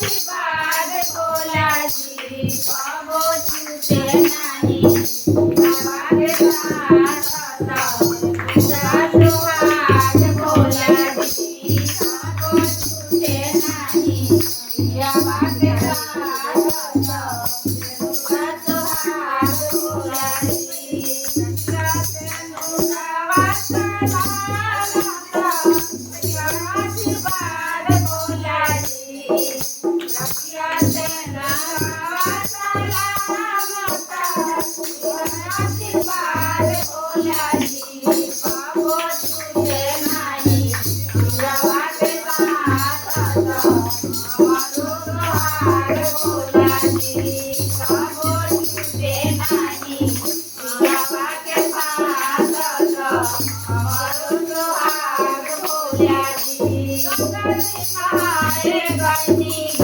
આશીર્વાદ ભોલાજી પાવો છૂટે નહીં આવાગે સાથ સાચો હાથ ભોલાજી પાવો છૂટે નહીં આવાગે સાથ સાચો હાથ ભોલાજી સત્યનું આશીર્વાદ ભોલાજી આશીર્વાદ ભોલાજી પાવો છૂટે નહીં આવાગે સાથ અમારો હાર ભોલાજી પાવો છૂટે નહીં આવાગે સાથ અમારો હાર ભોલાજી ગંગા માએ ગણી